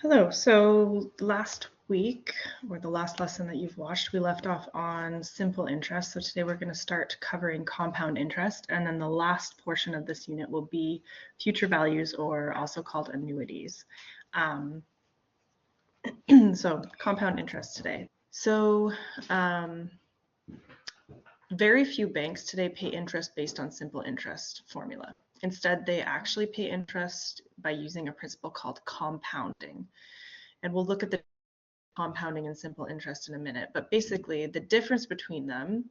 Hello. So last week, or the last lesson that you've watched, we left off on simple interest. So today we're going to start covering compound interest. And then the last portion of this unit will be future values, or also called annuities. So compound interest today. So very few banks today pay interest based on simple interest formula. Instead, they actually pay interest by using a principle called compounding. And we'll look at the compounding and simple interest in a minute, but basically the difference between them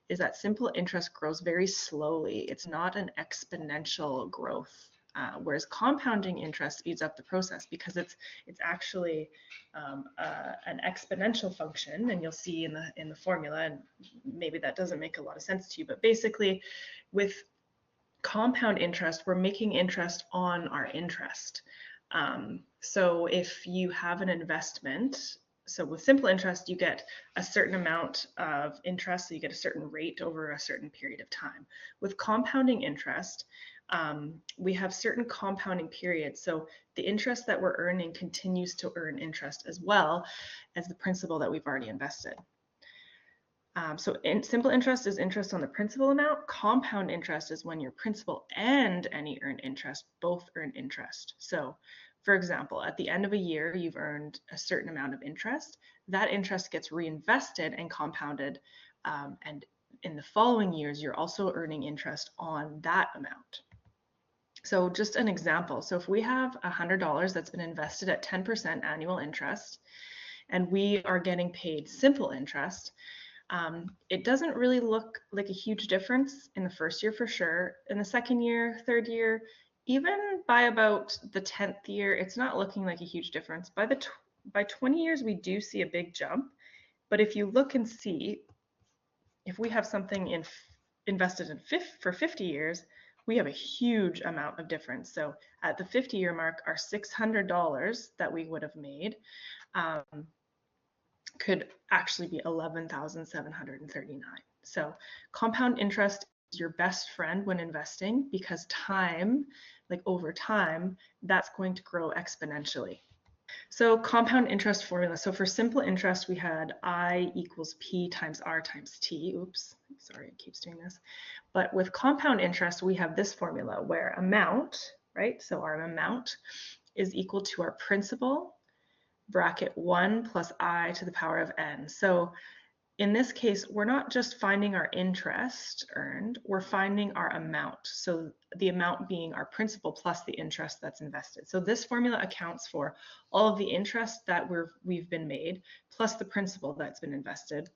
is that simple interest grows very slowly. It's not an exponential growth, whereas compounding interest speeds up the process because it's actually an exponential function, and you'll see in the formula, and maybe that doesn't make a lot of sense to you, but basically with compound interest, we're making interest on our interest. So if you have an investment, so with simple interest, you get a certain amount of interest, so you get a certain rate over a certain period of time. With compounding interest, we have certain compounding periods. So the interest that we're earning continues to earn interest as well as the principal that we've already invested. So simple interest is interest on the principal amount. Compound interest is when your principal and any earned interest both earn interest. So for example, at the end of a year, you've earned a certain amount of interest. That interest gets reinvested and compounded. And in the following years, you're also earning interest on that amount. So just an example. So if we have $100 that's been invested at 10% annual interest, and we are getting paid simple interest, it doesn't really look like a huge difference in the first year for sure. In the second year, third year, even by about the 10th year, it's not looking like a huge difference. By 20 years, we do see a big jump. But if you look and see, if we have something invested in for 50 years, we have a huge amount of difference. So at the 50-year mark, our $600 that we would have made could actually be 11,739. So compound interest is your best friend when investing because time, like over time, that's going to grow exponentially. So compound interest formula. So for simple interest, we had I equals P times R times T. Oops, sorry, it keeps doing this. But with compound interest, we have this formula where amount, right? So our amount is equal to our principal bracket 1 plus I to the power of n. So in this case, we're not just finding our interest earned, we're finding our amount. So the amount being our principal plus the interest that's invested. So this formula accounts for all of the interest that we've been made plus the principal that's been invested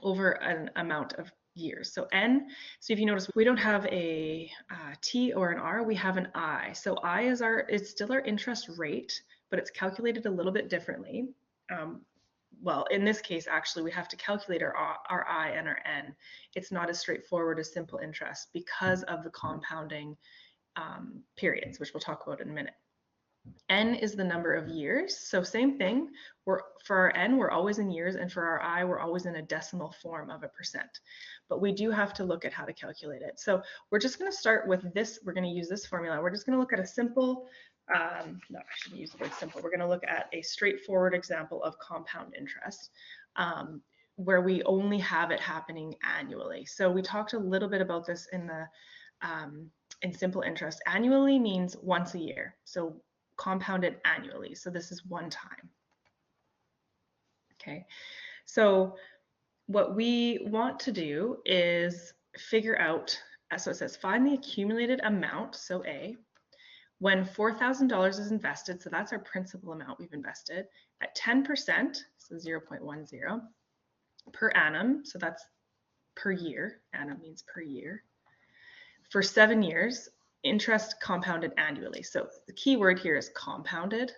over an amount of years. So n, so if you notice, we don't have a T or an R, we have an I. So I is it's still our interest rate, but it's calculated a little bit differently. Well, in this case, actually, we have to calculate our I and our N. It's not as straightforward as simple interest because of the compounding periods, which we'll talk about in a minute. N is the number of years. So same thing, for our N, we're always in years, and for our I, we're always in a decimal form of a percent. But we do have to look at how to calculate it. So we're just going to start with this. We're going to use this formula. We're just going to look at a simple, no, I shouldn't use the word simple. We're going to look at a straightforward example of compound interest where we only have it happening annually. So we talked a little bit about this in simple interest. Annually means once a year. So compounded annually. So this is one time. Okay, so what we want to do is figure out, so it says find the accumulated amount, so A, when $4,000 is invested, so that's our principal amount we've invested, at 10%, so 0.10, per annum, so that's per year, annum means per year, for 7 years, interest compounded annually. So the key word here is compounded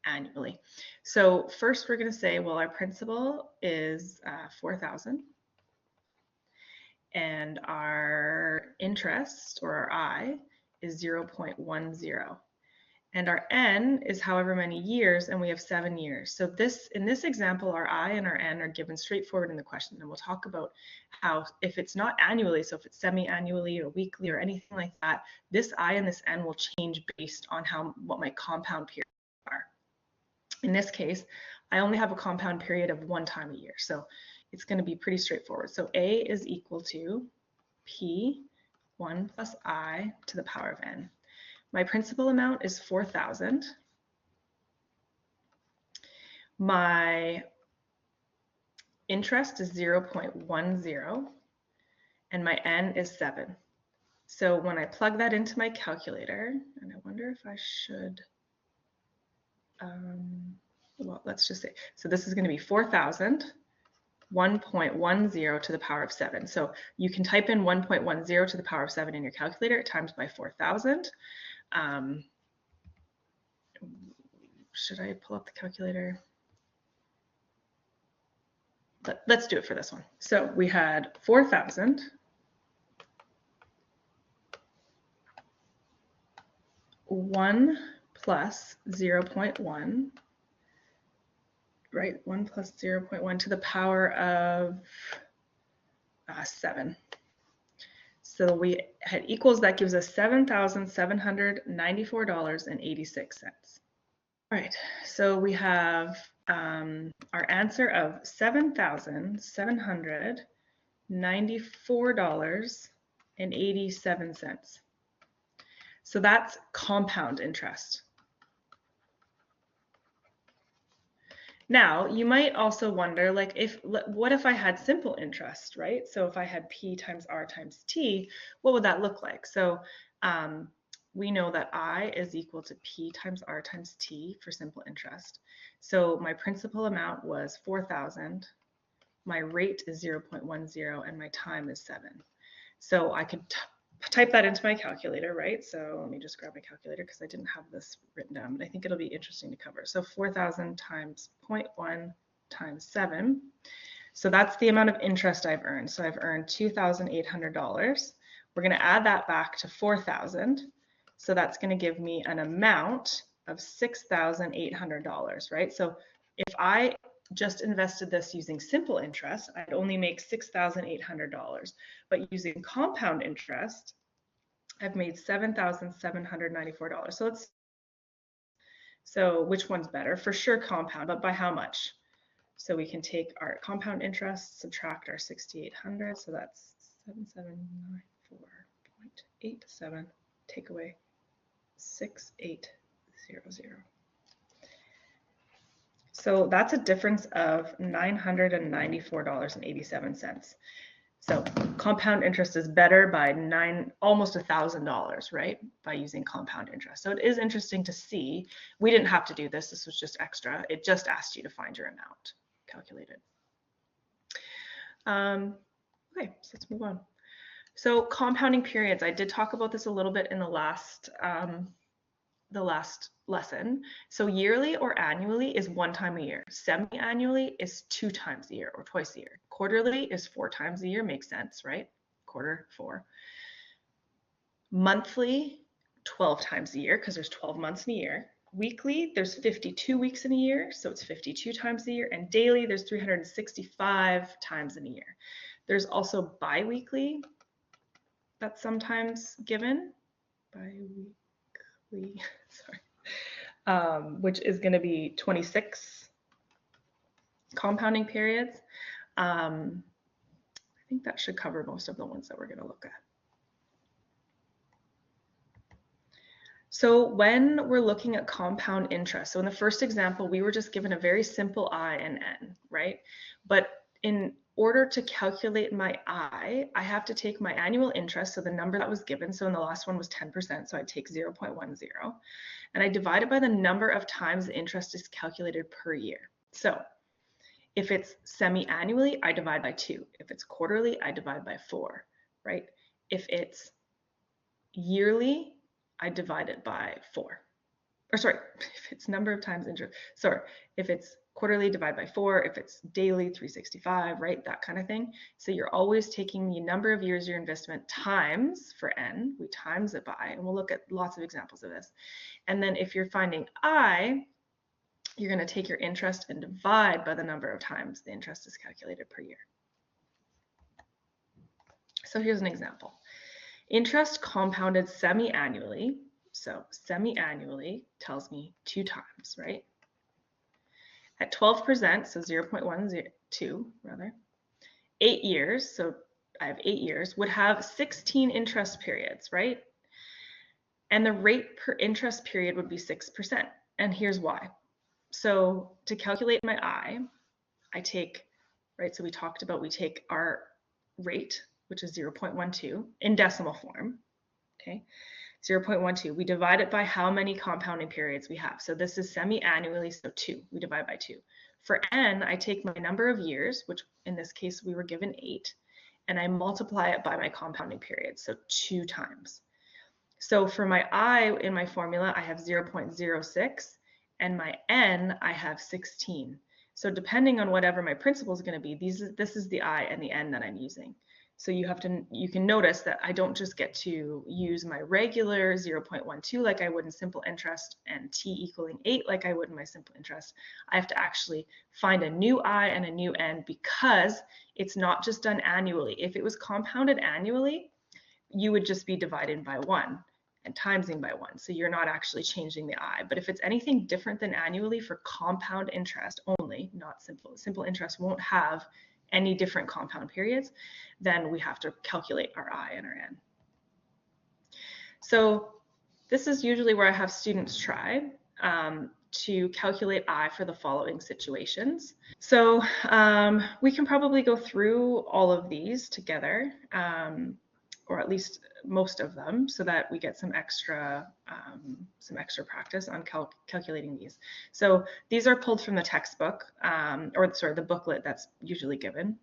annually. So first we're going to say, well, our principal is 4,000 and our interest, or our I, is 0.10. And our N is however many years, and we have 7 years. So in this example, our I and our N are given straightforward in the question, and we'll talk about how if it's not annually, so if it's semi-annually or weekly or anything like that, this I and this N will change based on what my compound periods are. In this case, I only have a compound period of 1 time a year. So it's going to be pretty straightforward. So A is equal to P1 plus I to the power of n. My principal amount is 4,000. My interest is 0.10, and my n is 7. So when I plug that into my calculator, and I wonder if I should, well, let's just say, so this is going to be 4,000, 1.10 to the power of 7. So you can type in 1.10 to the power of 7 in your calculator times by 4,000. Should I pull up the calculator? Let's do it for this one. So we had 4,000 1 plus 0.1, right? 1 plus 0.1 to the power of 7. So we had equals, that gives us $7,794.86. All right, so we have our answer of $7,794.87. So that's compound interest. Now, you might also wonder, like, what if I had simple interest, right? So if I had P times R times T, what would that look like? So we know that I is equal to P times R times T for simple interest. So my principal amount was 4,000, my rate is 0.10, and my time is 7. So I could type that into my calculator, right? So let me just grab my calculator because I didn't have this written down, but I think it'll be interesting to cover. So 4,000 times 0.1 times 7. So that's the amount of interest I've earned. So I've earned $2,800. We're going to add that back to 4,000. So that's going to give me an amount of $6,800, right? So if I just invested this using simple interest, I'd only make $6,800. But using compound interest, I've made $7,794. So which one's better? For sure compound, but by how much? So we can take our compound interest, subtract our 6,800, so that's 7,794.87, take away 6,800. So that's a difference of $994.87. So compound interest is better by almost $1,000, right? By using compound interest. So it is interesting to see. We didn't have to do this. This was just extra. It just asked you to find your amount calculated. Okay, so let's move on. So compounding periods. I did talk about this a little bit in the last lesson. So yearly or annually is 1 time a year. Semi-annually is 2 times a year or twice a year. Quarterly is 4 times a year, makes sense, right? Quarter 4. Monthly, 12 times a year because there's 12 months in a year. Weekly, there's 52 weeks in a year, so it's 52 times a year. And daily, there's 365 times in a year. There's also bi-weekly that's sometimes given. Bi-weekly, sorry. Which is going to be 26 compounding periods. I think that should cover most of the ones that we're going to look at. So when we're looking at compound interest, so in the first example, we were just given a very simple I and N, right? But in order to calculate my I have to take my annual interest, so the number that was given, so in the last one was 10%, so I'd take 0.10, and I divide it by the number of times the interest is calculated per year. So if it's semi-annually, I divide by 2. If it's quarterly, I divide by 4, right? If it's yearly, I divide it by 4. Or sorry, if it's number of times interest, sorry, if it's quarterly, divide by 4. If it's daily, 365, right? That kind of thing. So you're always taking the number of years your investment times for N, we times it by, and we'll look at lots of examples of this. And then if you're finding I, you're going to take your interest and divide by the number of times the interest is calculated per year. So here's an example. Interest compounded semi-annually. So semi-annually tells me 2 times, right? At 12%, so 0.12 rather, 8 years, so I have 8 years, would have 16 interest periods, right? And the rate per interest period would be 6%. And here's why. So to calculate my I take, right, so we talked about we take our rate, which is 0.12 in decimal form, okay? 0.12, we divide it by how many compounding periods we have. So this is semi-annually, so 2, we divide by 2. For n, I take my number of years, which in this case we were given 8, and I multiply it by my compounding period, so 2 times. So for my I in my formula, I have 0.06, and my n, I have 16. So depending on whatever my principal is going to be, this is the I and the n that I'm using. So you can notice that I don't just get to use my regular 0.12 like I would in simple interest and t equaling 8 like I would in my simple interest. I have to actually find a new I and a new n because it's not just done annually. If it was compounded annually, you would just be dividing by 1 and timesing by 1. So you're not actually changing the I. But if it's anything different than annually for compound interest only, not simple interest won't have any different compound periods, then we have to calculate our I and our n. So this is usually where I have students try to calculate I for the following situations. So we can probably go through all of these together, or at least most of them, so that we get some extra practice on calculating these. So these are pulled from the textbook, or sorry, the booklet that's usually given.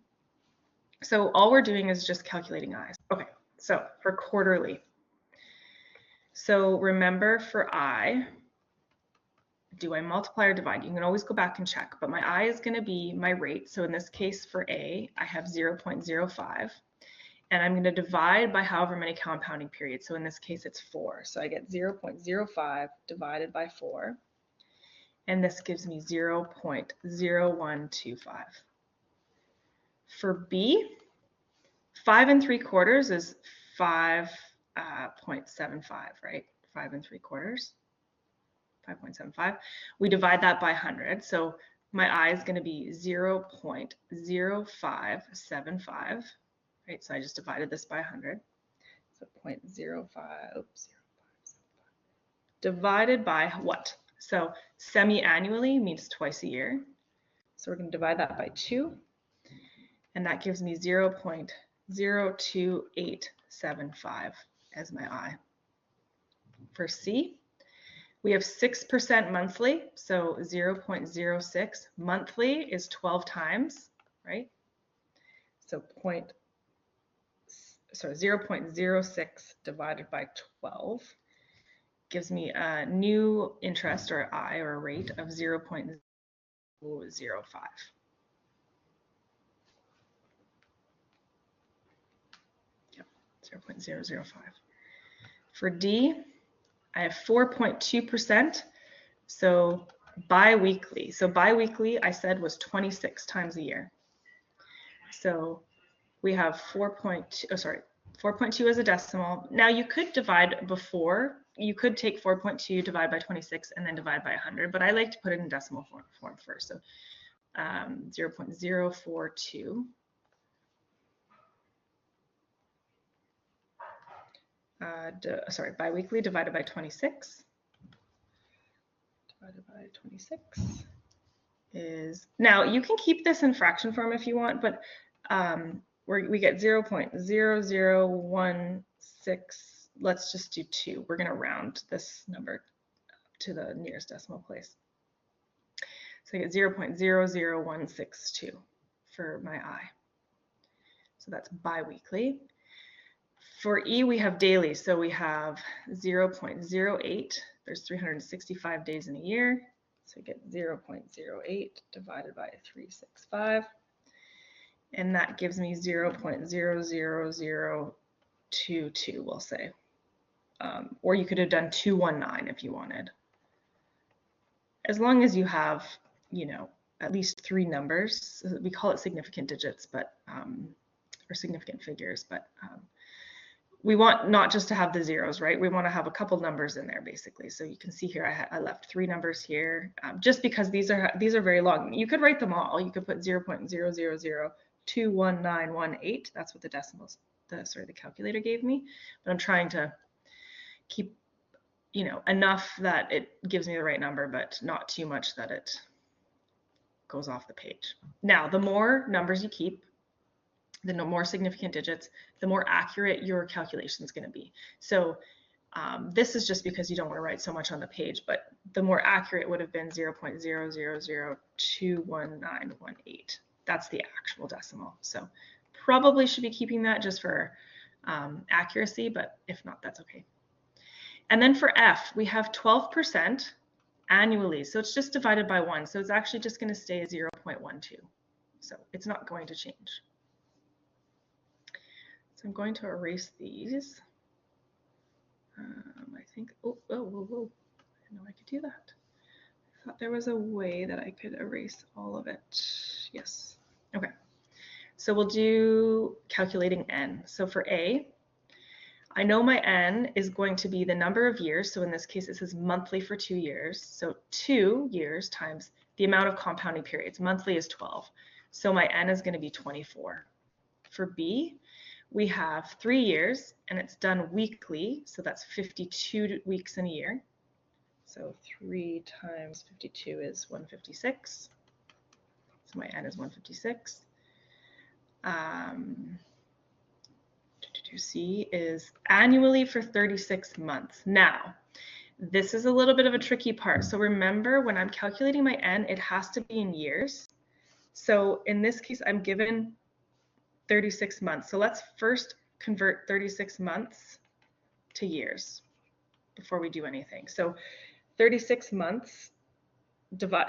So all we're doing is just calculating I's. Okay, so for quarterly. So remember for I, do I multiply or divide? You can always go back and check, but my I is going to be my rate. So in this case for A, I have 0.05. And I'm going to divide by however many compounding periods. So in this case, it's 4. So I get 0.05 divided by 4. And this gives me 0.0125. For B, 5 3/4 is 5.75, right? 5 3/4, 5.75. We divide that by 100. So my I is going to be 0.0575. Right, so I just divided this by 100. So 0.05, divided by what? So semi-annually means twice a year. So we're going to divide that by 2, and that gives me 0.02875 as my I. For C, we have 6% monthly, so 0.06 monthly is 12 times, right? So 0.06 divided by 12 gives me a new interest, or I, or a rate of 0.005. Yep, 0.005. For D, I have 4.2%, so bi-weekly. So bi-weekly, I said, was 26 times a year. So we have 4.2 as a decimal. Now you could divide before. You could take 4.2, divide by 26, and then divide by 100, but I like to put it in decimal form first. So 0.042. Biweekly divided by 26. Divided by 26 is, now you can keep this in fraction form if you want, but we get 0.0016. Let's just do 2. We're going to round this number to the nearest decimal place. So I get 0.00162 for my I. So that's biweekly. For E, we have daily. So we have 0.08. There's 365 days in a year. So we get 0.08 divided by 365. And that gives me 0.00022, we'll say. Or you could have done 219 if you wanted. As long as you have, at least 3 numbers. We call it significant digits, but or significant figures, but we want not just to have the zeros, right? We want to have a couple numbers in there basically. So you can see here, I left 3 numbers here just because these are very long. You could write them all. You could put 0.000219118. That's what the decimals, the calculator gave me. But I'm trying to keep, you know, enough that it gives me the right number, but not too much that it goes off the page. Now, the more numbers you keep, the more significant digits, the more accurate your calculation is going to be. So this is just because you don't want to write so much on the page, but the more accurate would have been 0.000219118. That's the actual decimal. So probably should be keeping that just for accuracy, but if not, that's okay. And then for F, we have 12% annually. So it's just divided by 1. So it's actually just going to stay 0.12. So it's not going to change. So I'm going to erase these. I think, whoa. I didn't know I could do that. I thought there was a way that I could erase all of it. Yes. Okay. So we'll do calculating N. So for A, I know my N is going to be the number of years. So in this case, it says monthly for 2 years. So 2 years times the amount of compounding periods. Monthly is 12. So my N is going to be 24. For B, we have 3 years and it's done weekly. So that's 52 weeks in a year. So 3 times 52 is 156. So my N is 156. C is annually for 36 months. Now, this is a little bit of a tricky part. So remember, when I'm calculating my N, it has to be in years. So in this case, I'm given 36 months. So let's first convert 36 months to years before we do anything. So 36 months,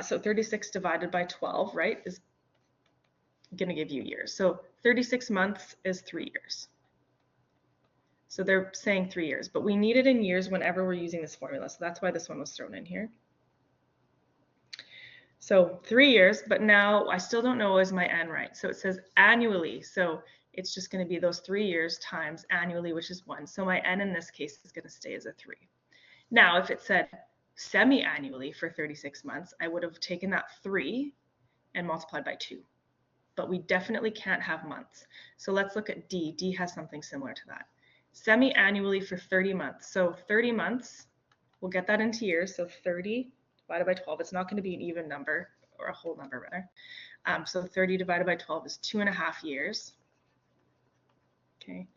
so 36 divided by 12, right, is going to give you years. So 36 months is 3 years. So they're saying 3 years, but we need it in years whenever we're using this formula. So that's why this one was thrown in here. So 3 years, but now I still don't know is my N right. So it says annually. So it's just going to be those 3 years times annually, which is 1. So my N in this case is going to stay as a 3. Now, if it said semi-annually for 36 months, I would have taken that 3 and multiplied by 2. But we definitely can't have months. So let's look at D. D has something similar to that. Semi-annually for 30 months. So 30 months, we'll get that into years. So 30 divided by 12, it's not going to be an even number, or a whole number rather. So 30 divided by 12 is 2.5 years. Okay.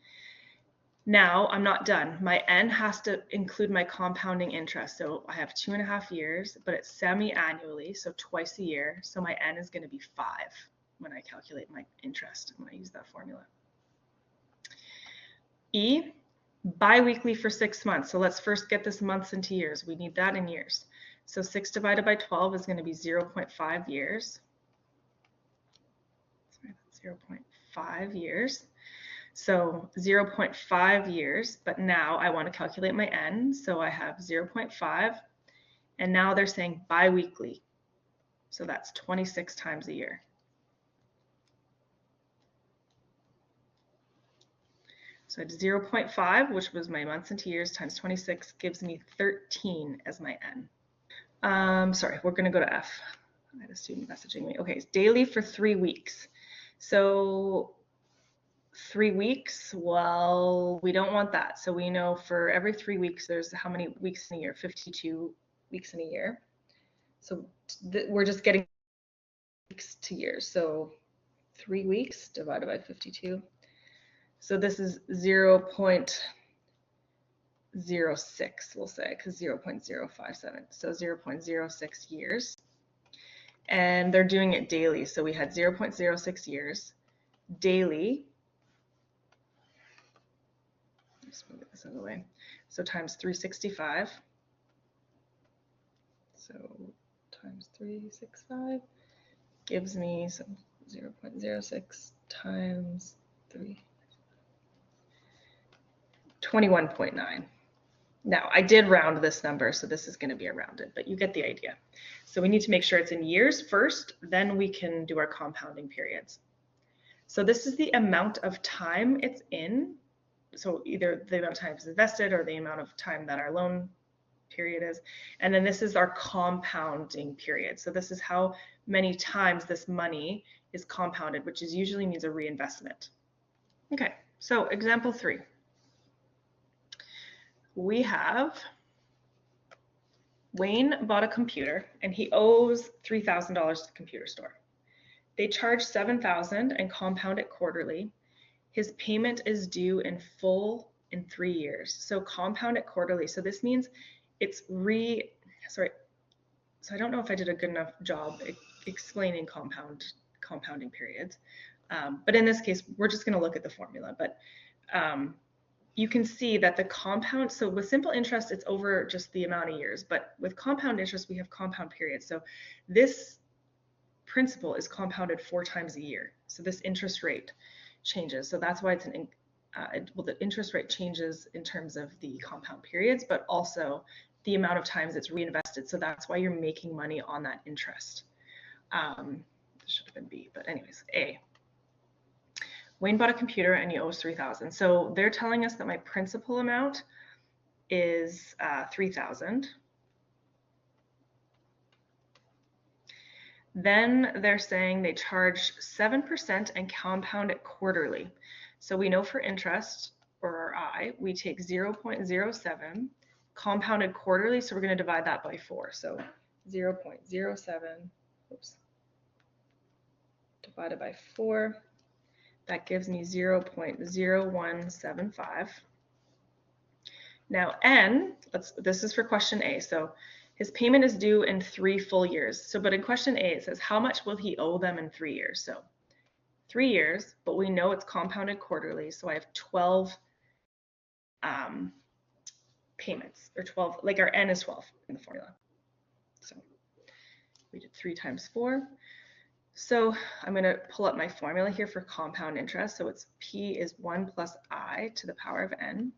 Now I'm not done. My N has to include my compounding interest. So I have 2.5 years, but it's semi-annually, so twice a year. So my N is going to be 5 when I calculate my interest, when I use that formula. E, bi-weekly for 6 months. So let's first get this months into years. We need that in years. So 6 divided by 12 is going to be 0.5 years. Sorry, that's 0.5 years. So 0.5 years, but now I want to calculate my N. So I have 0.5, and now they're saying bi-weekly. So that's 26 times a year. So it's 0.5, which was my months into years, times 26 gives me 13 as my N. Sorry, we're going to go to F. I had a student messaging me. Okay, it's daily for 3 weeks. So 3 weeks, well, we don't want that. So we know for every 3 weeks, there's how many weeks in a year? 52 weeks in a year. So we're just getting weeks to years. So 3 weeks divided by 52. So this is 0.06, we'll say, because 0.057. So 0.06 years. And they're doing it daily. So we had 0.06 years daily. Let's move this out of the way. So times 365. So times 365 gives me some 0.06 times 3. 21.9. Now, I did round this number, so this is going to be rounded, but you get the idea. So we need to make sure it's in years first, then we can do our compounding periods. So this is the amount of time it's in so either the amount of time is invested or the amount of time that our loan period is. And then this is our compounding period. So this is how many times this money is compounded, which is usually means a reinvestment. Okay, so example 3. We have Wayne bought a computer and he owes $3,000 to the computer store. They charge $7,000 and compound it quarterly. His payment is due in full in 3 years. So compound it quarterly. So this means it's so I don't know if I did a good enough job explaining compounding periods. But in this case, we're just going to look at the formula. But you can see that the compound, so with simple interest, it's over just the amount of years. But with compound interest, we have compound periods. So this principal is compounded 4 times a year. So this interest rate changes. So that's why it's the interest rate changes in terms of the compound periods, but also the amount of times it's reinvested. So that's why you're making money on that interest. This should have been B, but anyways, A. Wayne bought a computer and he owes $3,000. So they're telling us that my principal amount is $3,000. Then they're saying they charge 7% and compound it quarterly. So we know for interest, or our I, we take 0.07 compounded quarterly. So we're going to divide that by 4. So 0.07, oops, divided by 4. That gives me 0.0175. Now N, this is for question A. So his payment is due in 3 full years. So, but in question A, it says, how much will he owe them in 3 years? So 3 years, but we know it's compounded quarterly. So I have 12 payments, or 12, like our N is 12 in the formula. So we did 3 times 4. So I'm going to pull up my formula here for compound interest. So it's P is 1 plus I to the power of N.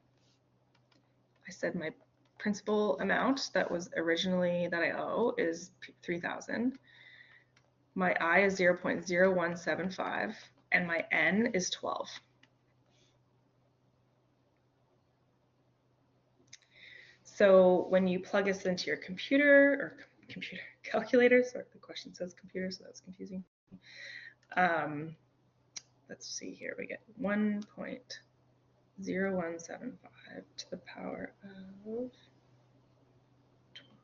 I said my principal amount that was originally that I owe is 3,000. My I is 0.0175 and my N is 12. So when you plug this into your computer calculator, sorry, the question says computer, so that's confusing. Let's see here, we get 1.0175 to the power of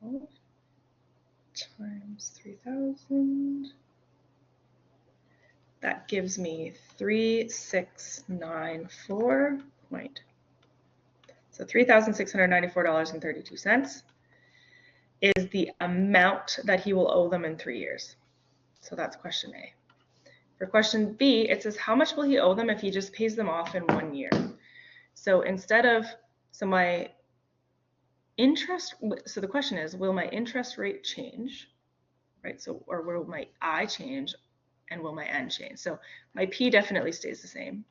12 times 3,000. That gives me 3,694. So $3,694.32 is the amount that he will owe them in 3 years. So that's question A. For question B, it says, how much will he owe them if he just pays them off in 1 year? So instead of, so my interest, so the question is, will my interest rate change, right? So, or will my I change and will my N change? So my P definitely stays the same.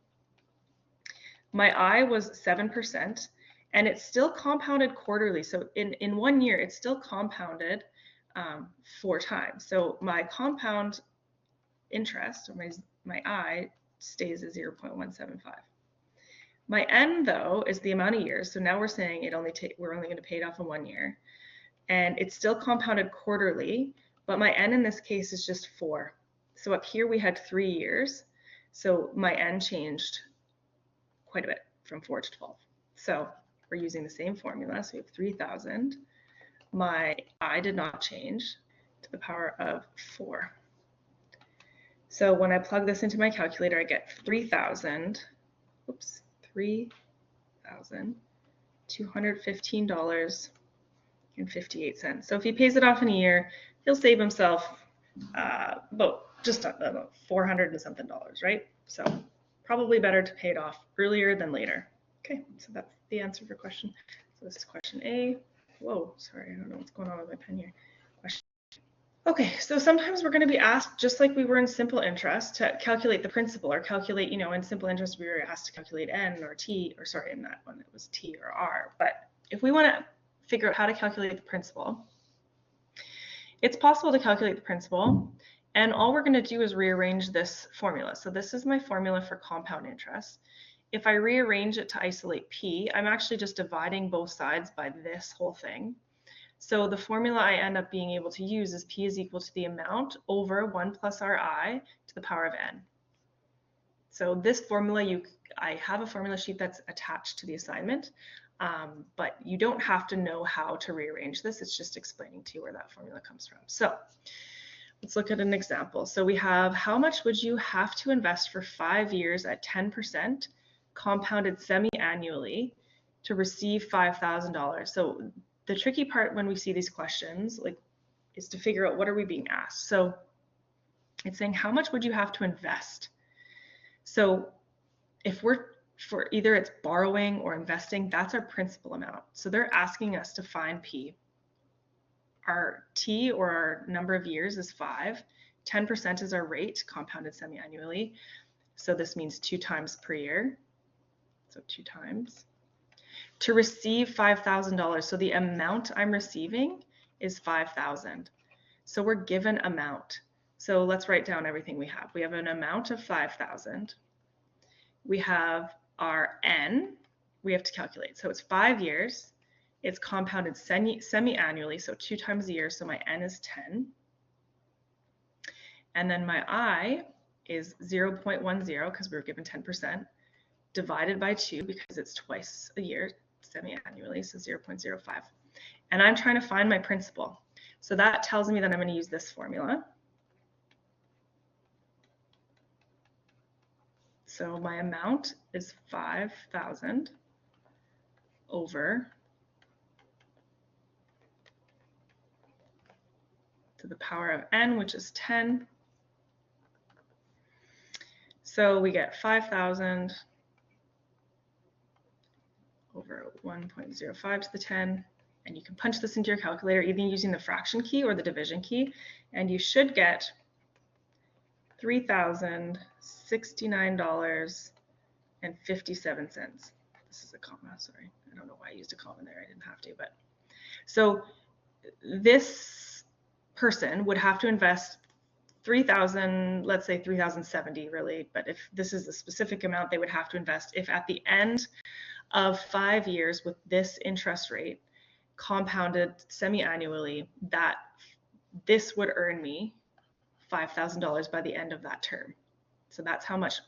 My I was 7%. And it's still compounded quarterly. So in 1 year, it's still compounded 4 times. So my compound interest, or my I, stays at 0.175. My N, though, is the amount of years. So now we're saying we're only going to pay it off in 1 year. And it's still compounded quarterly, but my N in this case is just 4. So up here we had 3 years. So my N changed quite a bit from 4 to 12. So we're using the same formula, so we have 3,000. My I did not change to the power of 4. So when I plug this into my calculator, I get $3,215.58. So if he pays it off in a year, he'll save himself about $400 and something, right? So probably better to pay it off earlier than later. Okay, so that's the answer for question. So this is question A. Whoa, sorry, I don't know what's going on with my pen here. Question. Okay, so sometimes we're going to be asked, just like we were in simple interest, to calculate the principal, or calculate, in simple interest we were asked to calculate N or T, or sorry, in that one it was T or R. But if we want to figure out how to calculate the principal, it's possible to calculate the principal, and all we're going to do is rearrange this formula. So this is my formula for compound interest. if I rearrange it to isolate P, I'm actually just dividing both sides by this whole thing. So the formula I end up being able to use is P is equal to the amount over 1 plus Ri to the power of n. So this formula, I have a formula sheet that's attached to the assignment, but you don't have to know how to rearrange this. It's just explaining to you where that formula comes from. So let's look at an example. So we have, how much would you have to invest for 5 years at 10% compounded semi-annually to receive $5,000? So the tricky part when we see these questions, is to figure out what are we being asked. So it's saying, how much would you have to invest? So if we're, for either it's borrowing or investing, that's our principal amount. So they're asking us to find P. Our T, or our number of years, is 5. 10% is our rate, compounded semi-annually. So this means 2 times per year. So 2 times. To receive $5,000, so the amount I'm receiving is 5,000. So we're given amount. So let's write down everything we have. We have an amount of 5,000. We have our N, we have to calculate. So it's 5 years. It's compounded semi-annually, so 2 times a year, so my N is 10. And then my I is 0.10, because we were given 10%, divided by 2, because it's twice a year, semi-annually, so 0.05. And I'm trying to find my principal. So that tells me that I'm going to use this formula. So my amount is 5,000 over to the power of n, which is 10. So we get 5,000 over 1.05 to the 10. And you can punch this into your calculator either using the fraction key or the division key. And you should get $3,069.57. This is a comma, sorry. I don't know why I used a comma there. I didn't have to, but. So this person would have to invest 3,000, let's say 3,070 really, but if this is the specific amount they would have to invest, if at the end of 5 years with this interest rate, compounded semi-annually, that this would earn me $5,000 by the end of that term. So that's how much,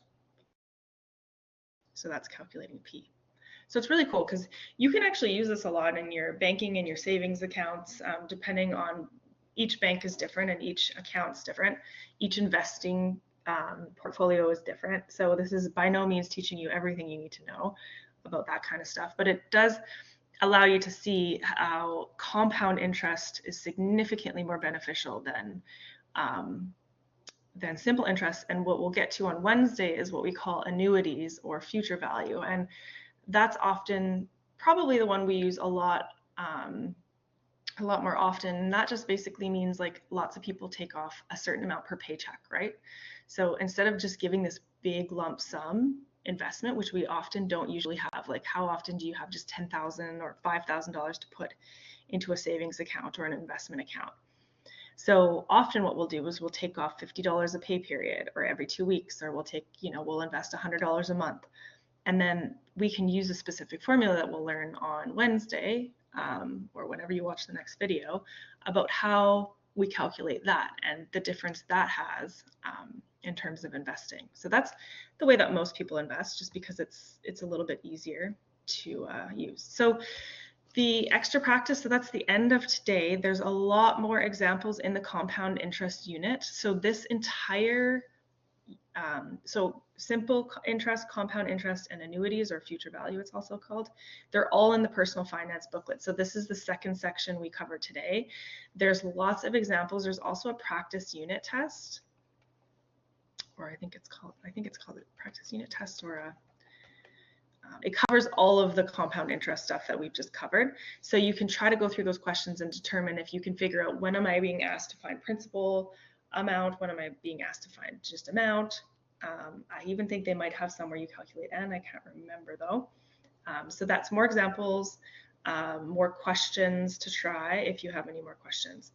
so that's calculating P. So it's really cool because you can actually use this a lot in your banking and your savings accounts, depending on, each bank is different and each account's different. Each investing portfolio is different. So this is by no means teaching you everything you need to know about that kind of stuff, but it does allow you to see how compound interest is significantly more beneficial than simple interest. And what we'll get to on Wednesday is what we call annuities or future value. And that's often probably the one we use a lot more often. And that just basically means like lots of people take off a certain amount per paycheck, right? So instead of just giving this big lump sum investment, which we often don't usually have, like how often do you have just $10,000 or $5,000 to put into a savings account or an investment account? So often what we'll do is we'll take off $50 a pay period, or every 2 weeks, or we'll invest $100 a month. And then we can use a specific formula that we'll learn on Wednesday, or whenever you watch the next video, about how we calculate that and the difference that has in terms of investing. So that's the way that most people invest, just because it's a little bit easier to use. So the extra practice, so that's the end of today. There's a lot more examples in the compound interest unit. So this entire, so simple interest, compound interest, and annuities, or future value it's also called, they're all in the personal finance booklet. So this is the second section we covered today. There's lots of examples. There's also a practice unit test, or I think it's called a practice unit test, or it covers all of the compound interest stuff that we've just covered. So you can try to go through those questions and determine if you can figure out, when am I being asked to find principal amount, when am I being asked to find just amount. I even think they might have some where you calculate N, I can't remember though. So that's more examples, more questions to try if you have any more questions.